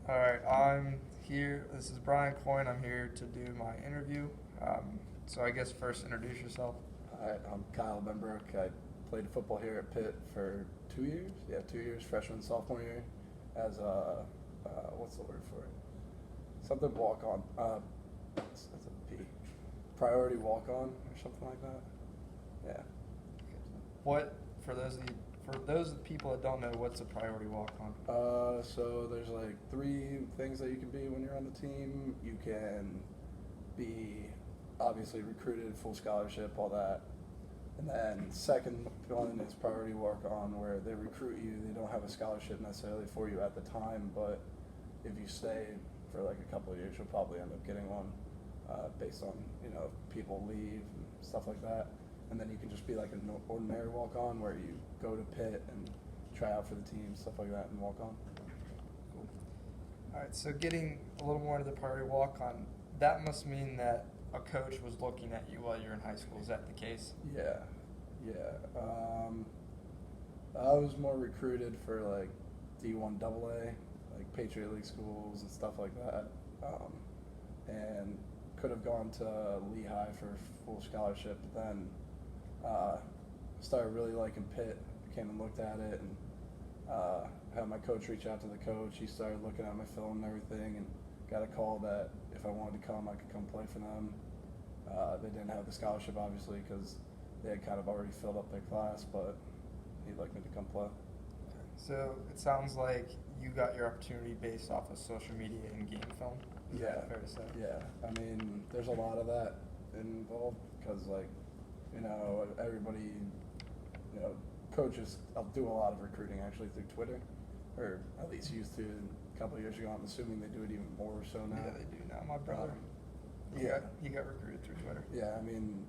All right, I'm here. This is Brian Coyne. I'm here to do my interview. So I guess first introduce yourself. Hi, I'm Kyle Benbrook. I played football here at Pitt for 2 years. Yeah, 2 years, freshman, sophomore year, as a what's the word for it? Something walk on. That's a P. Priority walk on or something like that. Yeah. What for those people that don't know, what's a priority walk on? So there's like three things that you can be when you're on the team. You can be obviously recruited, full scholarship, all that. And then second one is priority walk on, where they recruit you. They don't have a scholarship necessarily for you at the time, but if you stay for like a couple of years, you'll probably end up getting one based on if people leave and stuff like that. And then you can just be like an ordinary walk on, where you go to Pitt and try out for the team, stuff like that, and walk on. Cool. All right, so getting a little more into the priority walk on, that must mean that a coach was looking at you while you're in high school. Is that the case? Yeah, yeah. I was more recruited for like D1 AA, like Patriot League schools and stuff like that, and could have gone to Lehigh for full scholarship. But then started really liking Pitt. Came and looked at it, and had my coach reach out to the coach. He started looking at my film and everything, and got a call that if I wanted to come, I could come play for them. They didn't have the scholarship, obviously, because they had kind of already filled up their class, but he'd like me to come play. So it sounds like you got your opportunity based off of social media and game film. Is that fair to say? Yeah. I mean, there's a lot of that involved because, like, everybody, coaches do a lot of recruiting actually through Twitter, or at least used to a couple of years ago. I'm assuming they do it even more so now. Yeah, they do now. My brother, he got recruited through Twitter. Yeah, I mean,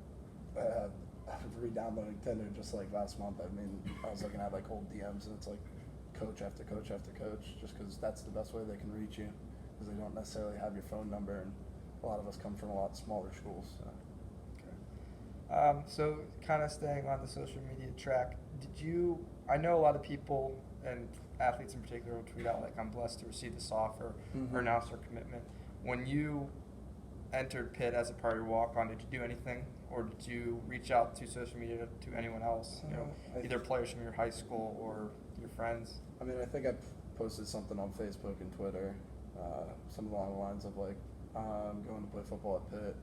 I was re-downloading Tinder just like last month. I mean, I was looking at like old DMs, and it's like coach after coach after coach, just because that's the best way they can reach you, because they don't necessarily have your phone number, and a lot of us come from a lot smaller schools. So. So kind of staying on the social media track, I know a lot of people and athletes in particular will tweet out like, I'm blessed to receive this offer or announce their commitment. When you entered Pitt as a priority walk-on, did you do anything, or did you reach out to social media to anyone else, either players from your high school or your friends? I mean, I think I posted something on Facebook and Twitter, something along the lines of like, I'm going to play football at Pitt.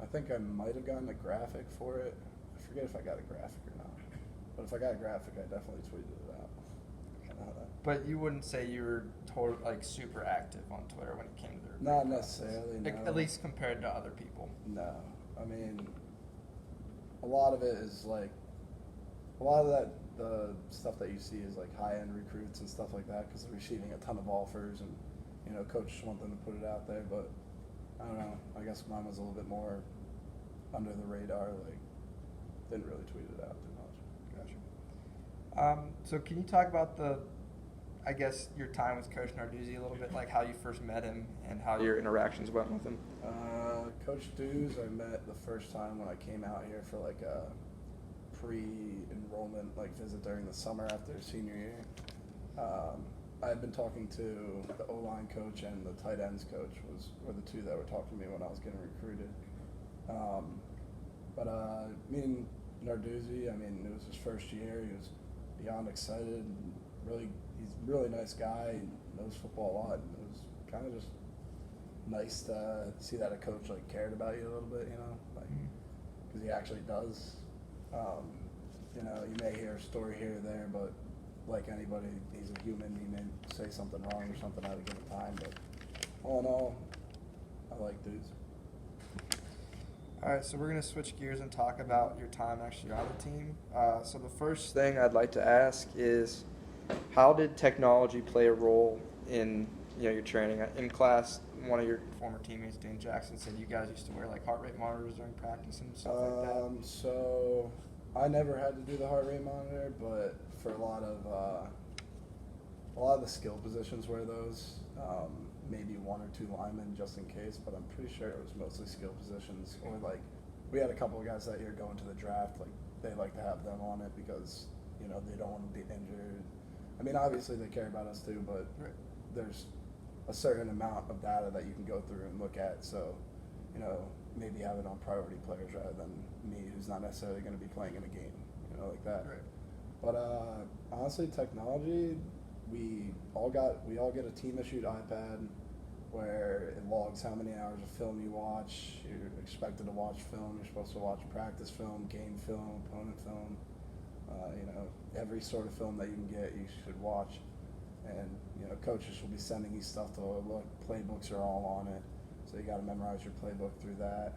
I think I might have gotten a graphic for it. I forget if I got a graphic or not. But if I got a graphic, I definitely tweeted it out. But you wouldn't say you were super active on Twitter when it came to the Not necessarily, no. At least compared to other people. No. I mean, a lot of it is like, a lot of the stuff that you see is like high-end recruits and stuff like that, because they're receiving a ton of offers, and, coaches want them to put it out there, but I don't know. I guess mine was a little bit more under the radar. Like, didn't really tweet it out too much. Gotcha. So can you talk about your time with Coach Narduzzi a little bit, like how you first met him and how your interactions went with him? Coach Dews, I met the first time when I came out here for like a pre-enrollment visit during the summer after senior year. I had been talking to the O-line coach and the tight ends coach were the two that were talking to me when I was getting recruited. But me and Narduzzi, I mean, it was his first year. He was beyond excited. He's a really nice guy. He knows football a lot. And it was kind of just nice to see that a coach cared about you a little bit, because he actually does. You may hear a story here or there, but like anybody, he's a human. He may say something wrong or something at a given time, but all in all, I like dudes. All right, so we're going to switch gears and talk about your time actually on the team. So the first thing I'd like to ask is, how did technology play a role in your training? In class, one of your former teammates, Dane Jackson, said you guys used to wear heart rate monitors during practice and stuff like that. So I never had to do the heart rate monitor, but for a lot of the skill positions wear those. Maybe one or two linemen just in case, but I'm pretty sure it was mostly skill positions. Or we had a couple of guys that year going to the draft. They like to have them on it because they don't want to be injured. I mean, obviously they care about us too, but there's a certain amount of data that you can go through and look at. So, maybe have it on priority players rather than me, who's not necessarily going to be playing in a game, like that. Right. But honestly, technology, we all get a team issued iPad where it logs how many hours of film you watch. You're expected to watch film. You're supposed to watch practice film, game film, opponent film. Every sort of film that you can get, you should watch. And coaches will be sending you stuff to look. Playbooks are all on it, so you got to memorize your playbook through that.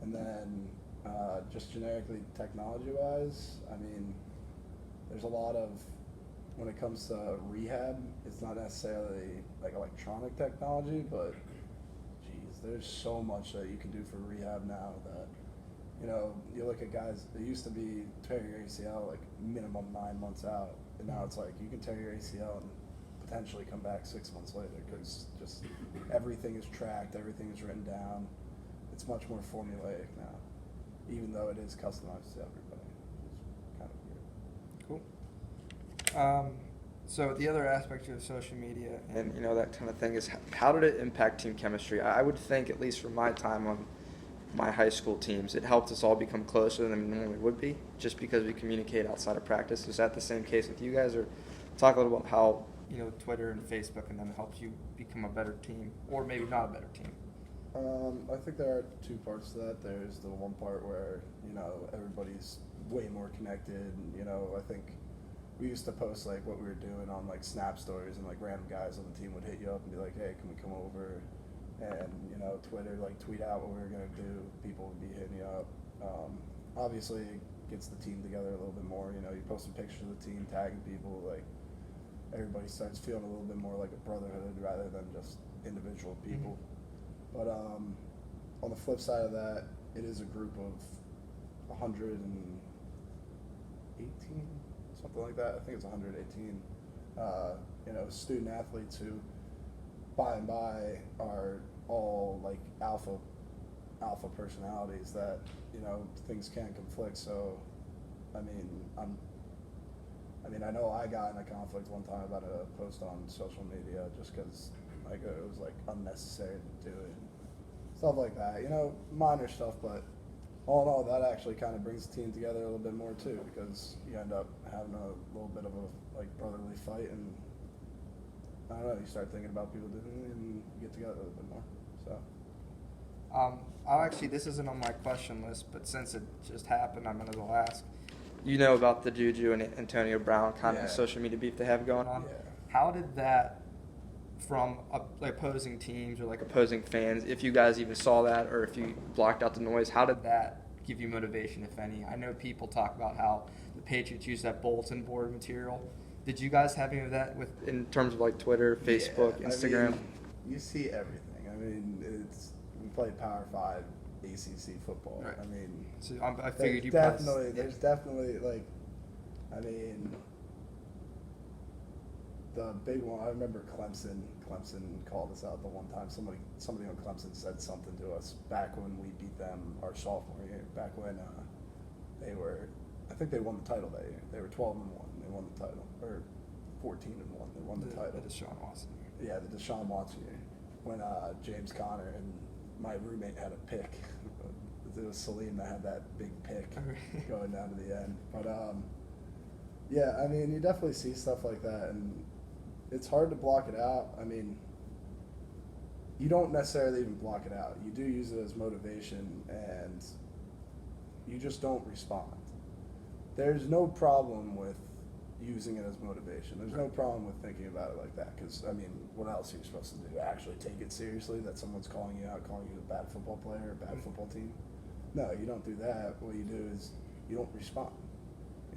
And then just generically technology-wise, I mean, there's a lot of, when it comes to rehab, it's not necessarily like electronic technology, but geez, there's so much that you can do for rehab now that, you look at guys, it used to be tear your ACL like minimum 9 months out, and now it's like you can tear your ACL and potentially come back 6 months later because just everything is tracked, everything is written down. It's much more formulaic now, even though it is customized to everybody. It's kind of weird. Cool. So the other aspect of social media and that kind of thing is how did it impact team chemistry? I would think, at least from my time on my high school teams, it helped us all become closer than we normally would be, just because we communicate outside of practice. Is that the same case with you guys, or talk a little about how Twitter and Facebook and them helps you become a better team, or maybe not a better team? I think there are two parts to that. There's the one part where everybody's way more connected. I think we used to post like what we were doing on like Snap stories, and like random guys on the team would hit you up and be like, "Hey, can we come over?" And Twitter, like, tweet out what we were gonna do. People would be hitting you up. Obviously, it gets the team together a little bit more. You post some pictures of the team, tagging people. Like, everybody starts feeling a little bit more like a brotherhood rather than just individual people. Mm-hmm. But on the flip side of that, it is a group of 118, something like that. I think it's 118. Student athletes who, by and by, are all like alpha personalities that things can conflict. So, I know I got in a conflict one time about a post on social media just because like it was like unnecessary to do it, stuff like that. Minor stuff, but all in all, that actually kind of brings the team together a little bit more too, because you end up having a little bit of a like brotherly fight, and I don't know, you start thinking about people doing it and you get together a little bit more. So. This isn't on my question list, but since it just happened, I'm going to ask. About the Juju and Antonio Brown kind of social media beef they have going on. Yeah. How did that, from opposing teams or like opposing fans, if you guys even saw that or if you blocked out the noise, how did that give you motivation, if any? I know people talk about how the Patriots use that bulletin board material. Did you guys have any of that in terms of like Twitter, Facebook, Instagram? You see everything. We play Power 5 ACC football. Right. So I figured you definitely. There's definitely the big one. I remember Clemson called us out the one time. Somebody on Clemson said something to us back when we beat them our sophomore year. Back when they were, I think they won the title that year. They were 12-1. They won the title, or 14-1. They won the title. The Deshaun Watson year. Yeah, the Deshaun Watson year, when James Conner and my roommate had a pick. It was Salim that had that big pick going down to the end. But you definitely see stuff like that, and it's hard to block it out. You don't necessarily even block it out. You do use it as motivation, and you just don't respond. There's no problem with using it as motivation. There's no problem with thinking about it like that, because, what else are you supposed to do? Actually take it seriously that someone's calling you out, calling you a bad football player, a bad football team? No, you don't do that. What you do is you don't respond.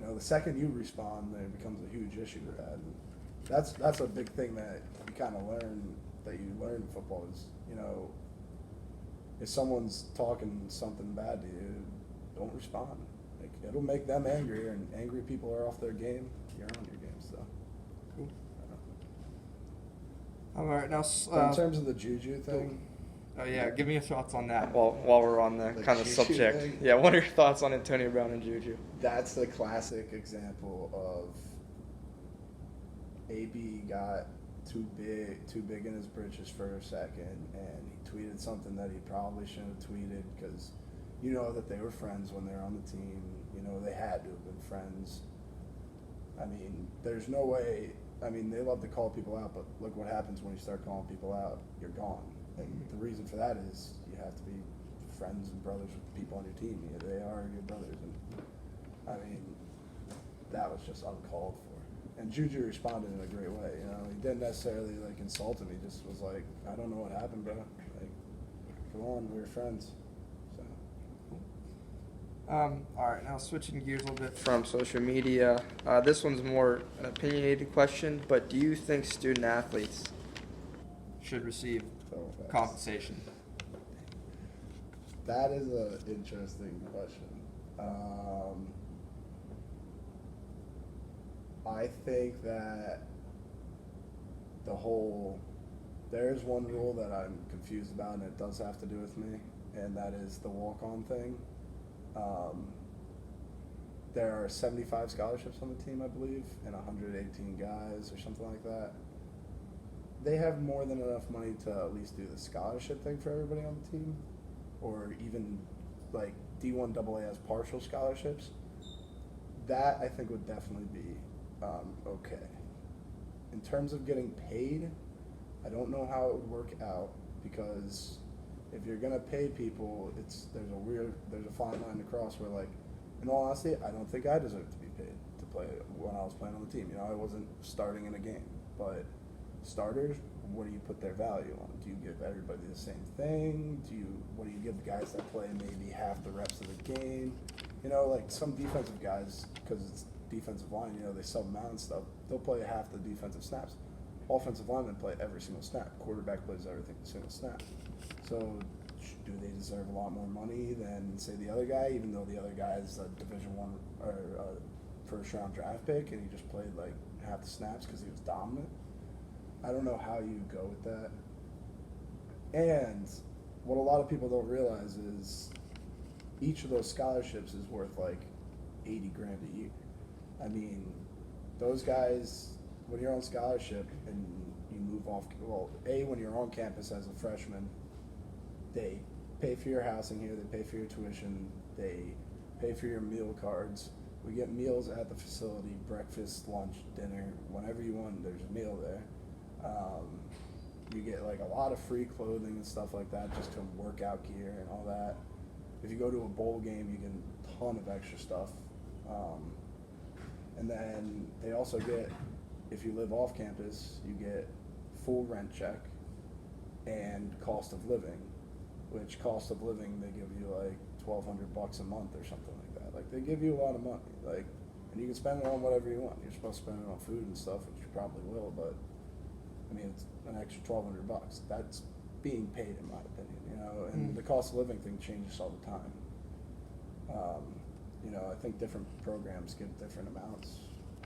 The second you respond, then it becomes a huge issue with that. And that's a big thing that you kind of learn in football is, if someone's talking something bad to you, don't respond. It'll make them angrier, and angry people are off their game. You're on your game, so. Cool. All right, now. In terms of the Juju thing. Oh yeah, give me your thoughts on that while we're on the kind of subject. Thing? Yeah, what are your thoughts on Antonio Brown and Juju? That's the classic example of AB got too big in his britches for a second, and he tweeted something that he probably shouldn't have tweeted because you know that they were friends when they were on the team. You know they had to have been friends. I mean, there's no way. I mean, they love to call people out, but look what happens when you start calling people out. You're gone. And the reason for that is you have to be friends and brothers with the people on your team. Yeah, they are your brothers. And I mean, that was just uncalled for. And Juju responded in a great way. You know, he didn't necessarily like insult him. He just was like, "I don't know what happened, bro. Like, come on, we're friends." So. All right, now switching gears a little bit from social media. This one's more an opinionated question, but do you think student athletes should receive compensation? That is an interesting question. I think that there's one rule that I'm confused about, and it does have to do with me, and that is the walk-on thing. There are 75 scholarships on the team, I believe, and 118 guys or something like that. They have more than enough money to at least do the scholarship thing for everybody on the team, or even like D1 AA has partial scholarships. That I think would definitely be okay. In terms of getting paid, I don't know how it would work out because if you're gonna pay people, there's a fine line to cross where, like, in all honesty, I don't think I deserve to be paid to play when I was playing on the team. You know, I wasn't starting in a game, but starters, what do you put their value on? Do you give everybody the same thing? What do you give the guys that play maybe half the reps of the game? You know, like some defensive guys, because it's defensive line, you know, they sub them out and stuff. They'll play half the defensive snaps. Offensive linemen play every single snap. Quarterback plays every single snap. So do they deserve a lot more money than, say, the other guy, even though the other guy is a Division I or a first-round draft pick and he just played like half the snaps because he was dominant? I don't know how you go with that. And what a lot of people don't realize is each of those scholarships is worth like 80 grand a year. I mean, those guys, when you're on scholarship and you move off, when you're on campus as a freshman, they pay for your housing here, they pay for your tuition, they pay for your meal cards. We get meals at the facility, breakfast, lunch, dinner, whenever you want, there's a meal there. You get like a lot of free clothing and stuff like that, just to workout gear and all that. If you go to a bowl game, you get a ton of extra stuff. And then they also get, if you live off campus, you get full rent check and cost of living, which cost of living they give you like $1,200 a month or something like that. Like they give you a lot of money, like, and you can spend it on whatever you want. You're supposed to spend it on food and stuff, which you probably will, but I mean, it's an extra $1,200. That's being paid, in my opinion, you know, and the cost of living thing changes all the time. You know, I think different programs get different amounts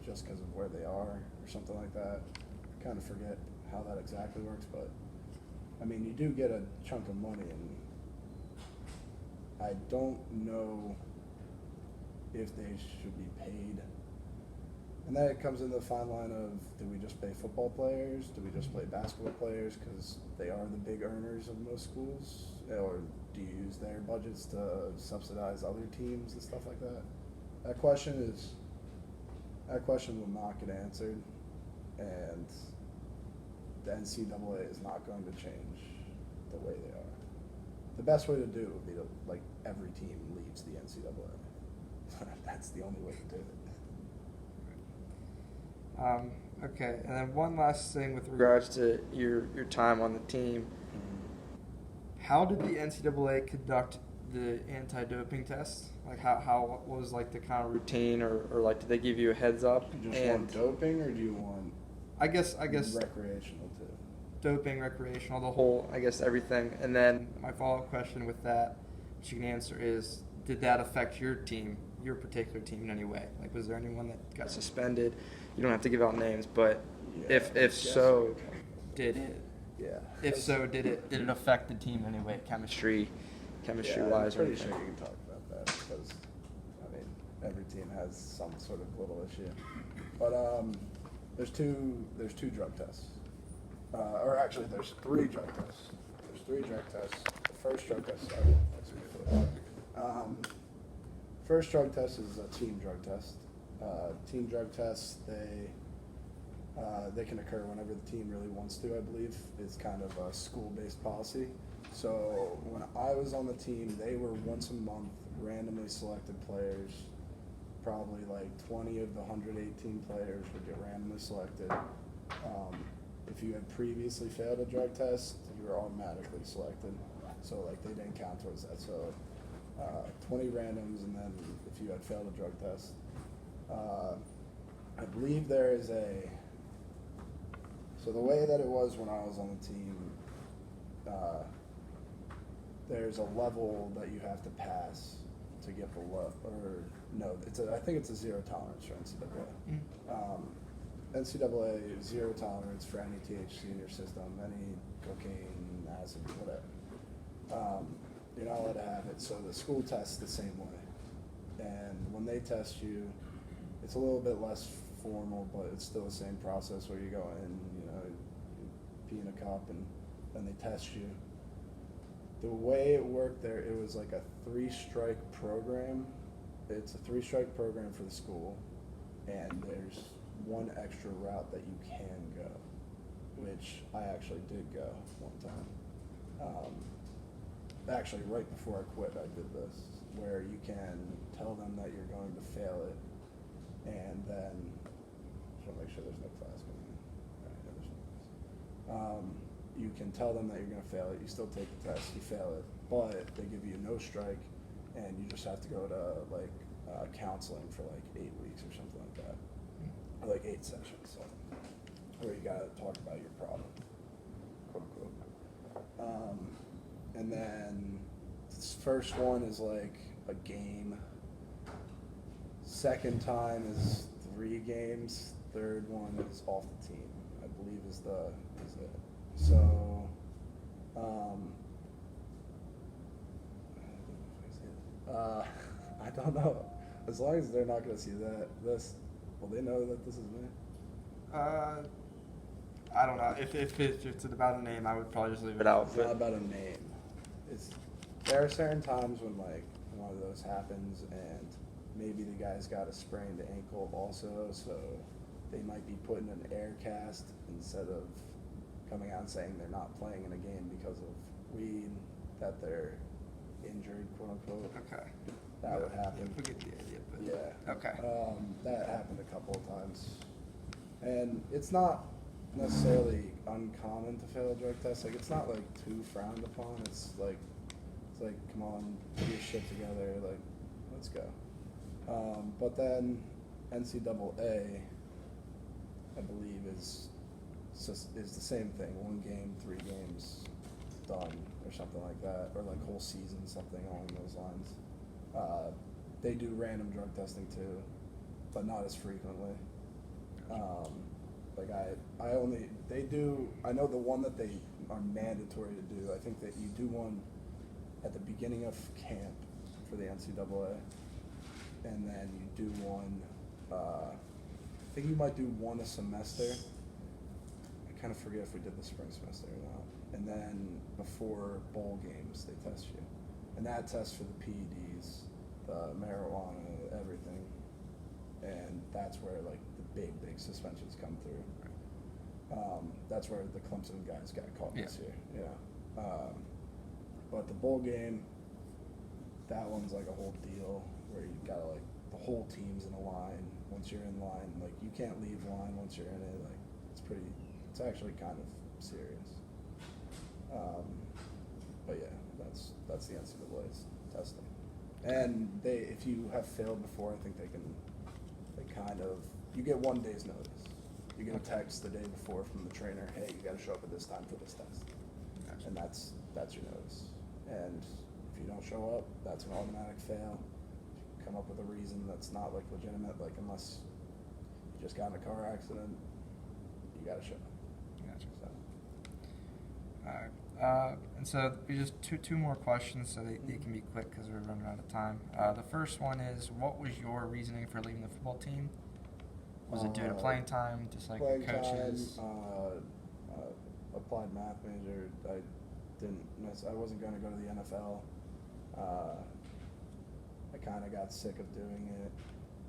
just because of where they are or something like that. I kind of forget how that exactly works, but I mean, you do get a chunk of money, and I don't know if they should be paid. And then it comes into the fine line of, do we just pay football players? Do we just play basketball players because they are the big earners of most schools? Or do you use their budgets to subsidize other teams and stuff like that? That question will not get answered, and the NCAA is not going to change the way they are. The best way to do it would be to, like, every team leaves the NCAA. That's the only way to do it. Okay, and then one last thing with regards to your time on the team. How did the NCAA conduct the anti-doping test? Like, how was like the kind of routine, or like, did they give you a heads up? Do you just want doping, or do you want? I guess recreational too. Doping, recreational, the whole, I guess, everything. And then my follow-up question with that, which you can answer, is, did that affect your team, your particular team, in any way? Like, was there anyone that got suspended? You don't have to give out names, but if so, did it? Yeah. If so, did it affect the team in any way, chemistry wise? I'm pretty sure you can talk about that because, I mean, every team has some sort of little issue. But there's two drug tests. or actually, there's 3 drug tests. There's 3 drug tests. The first drug test, sorry, that's a good point. First drug test is a team drug test. Team drug tests, they can occur whenever the team really wants to, I believe. It's kind of a school-based policy. So when I was on the team, they were once a month randomly selected players. Probably like 20 of the 118 players would get randomly selected. If you had previously failed a drug test, you were automatically selected. So like they didn't count towards that. So 20 randoms, and then if you had failed a drug test. I believe there is so the way that it was when I was on the team, there's a level that you have to pass to get below, or no, I think it's a 0 tolerance for NCAA. NCAA, 0 tolerance for any THC in your system, any cocaine, acid, whatever. You're not allowed to have it. So the school tests the same way. And when they test you, it's a little bit less formal, but it's still the same process where you go in, you pee in a cup, and then they test you. The way it worked there, it was like a 3-strike program. It's a 3-strike program for the school, and there's one extra route that you can go, which I actually did go one time. Actually, right before I quit, I did this, where you can tell them that you're going to fail it, and then just want to make sure there's no class going on. All right, there's no class. You can tell them that you're going to fail it. You still take the test, you fail it, but they give you no strike, and you just have to go to like counseling for like 8 weeks or something like that, or like 8 sessions, so, where you got to talk about your problem, quote unquote. And then this first one is like a game. Second time is 3 games. Third one is off the team, I believe is it. So, I don't know. As long as they're not going to see this, will they know that this is me? I don't know. If it's about a name, I would probably just leave it out. It's not about a name. There are certain times when like one of those happens, and maybe the guy's got a sprained ankle also, so they might be putting an air cast instead of coming out and saying they're not playing in a game because of weed, that they're injured, quote unquote. Okay. That would happen. We get the idea, but Yeah. okay. That happened a couple of times, and it's not necessarily uncommon to fail a drug test. Like, it's not like too frowned upon. It's like, come on, put your shit together. Like, let's go. But then NCAA, I believe, is the same thing. 1 game, 3 games, done, or something like that, or like whole season, something along those lines. They do random drug testing too, but not as frequently. Like I know the one that they are mandatory to do. I think that you do one at the beginning of camp for the NCAA, and then you do one. I think you might do one a semester. I kind of forget if we did the spring semester or not. And then before bowl games, they test you, and that tests for the PEDs, the marijuana, everything, and that's where like the big suspensions come through. That's where the Clemson guys got caught this year. Yeah. But the bowl game, that one's like a whole deal where you gotta like the whole team's in a line. Once you're in line, like you can't leave line once you're in it. Like it's actually kind of serious. But yeah, that's the NCAA's testing. And if you have failed before, I think you get 1 day's notice. You get a text the day before from the trainer, hey, you got to show up at this time for this test. Gotcha. And that's your notice. And if you don't show up, that's an automatic fail. If you come up with a reason that's not like legitimate, like unless you just got in a car accident, you got to show up. Gotcha. So. All right. And so just two more questions, so they can be quick because we're running out of time. The first one is, what was your reasoning for leaving the football team? Was it due to playing time, just like playing coaches? Time, applied math major. I wasn't going to go to the NFL. I kind of got sick of doing it.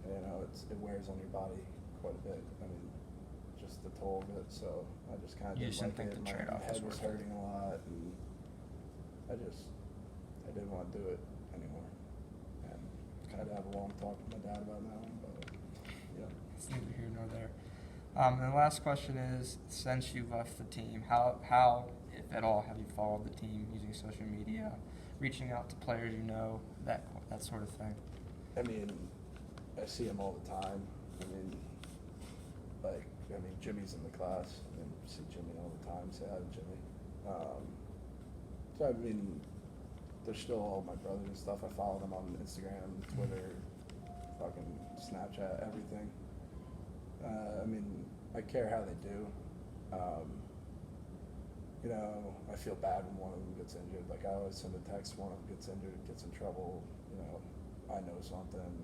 You know, it wears on your body quite a bit. I mean, just the toll of it. So I just kind of You didn't just didn't like think it. the My trade-off was head was worth it. hurting a lot, and I didn't want to do it anymore. And I had to have a long talk with my dad about that one, but yeah. It's neither here nor there. And the last question is, since you left the team, how, if at all, have you followed the team using social media, reaching out to players you know, that sort of thing? I mean, I see him all the time. Jimmy's in the class. I see Jimmy all the time. Say hi to Jimmy. So I mean, they're still all my brothers and stuff. I follow them on Instagram, Twitter, fucking Snapchat, everything. I care how they do. I feel bad when one of them gets injured. Like, I always send a text, one of them gets injured, gets in trouble, I know something.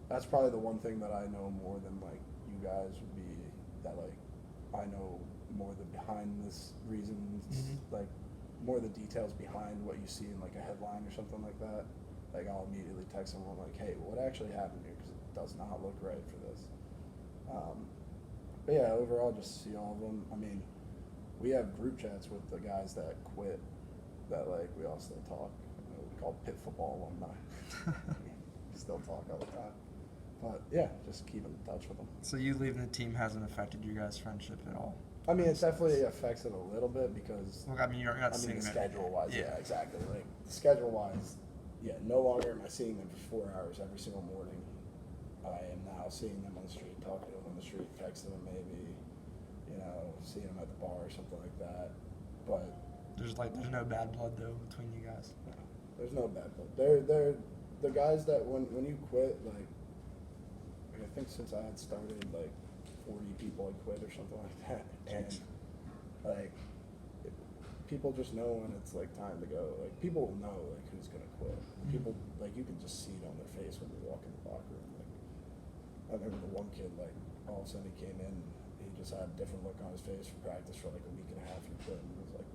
That's probably the one thing that I know more than, like, you guys would be that, like, I know more the behind this reasons, like, more the details behind what you see in, like, a headline or something like that. Like, I'll immediately text someone, like, hey, what actually happened here? Because it does not look right for this. But yeah, overall, just see all of them. I mean, we have group chats with the guys that quit that, like, we all still talk. We call pit football alumni. We still talk all the time. But yeah, just keep in touch with them. So you leaving the team hasn't affected your guys' friendship at all? I mean, it definitely affects it a little bit because Look, I mean, you're not seeing the them. schedule-wise, Yeah. yeah, exactly. Like, schedule-wise, yeah, no longer am I seeing them for 4 hours every single morning. I am now seeing them on the street, talking to them on the street, texting them maybe, seeing them at the bar or something like that. But There's no bad blood though between you guys. no, there's no bad blood. They're the guys that when you quit, like I think since I had started, like 40 people had quit or something like that, and like people just know when it's like time to go. Like, people will know like who's gonna quit. People, like, you can just see it on their face when they walk in the locker room. Like, I remember the one kid, like, all of a sudden he came in, he just had a different look on his face for practice for like a week and a half. He quit, and it was like,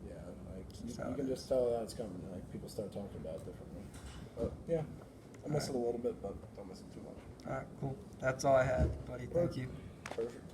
yeah, like you can just tell that it's coming. Like, people start talking about it differently. But yeah, I miss it a little bit, but don't miss it too much. All right, cool. That's all I had, buddy. Thank you. Perfect.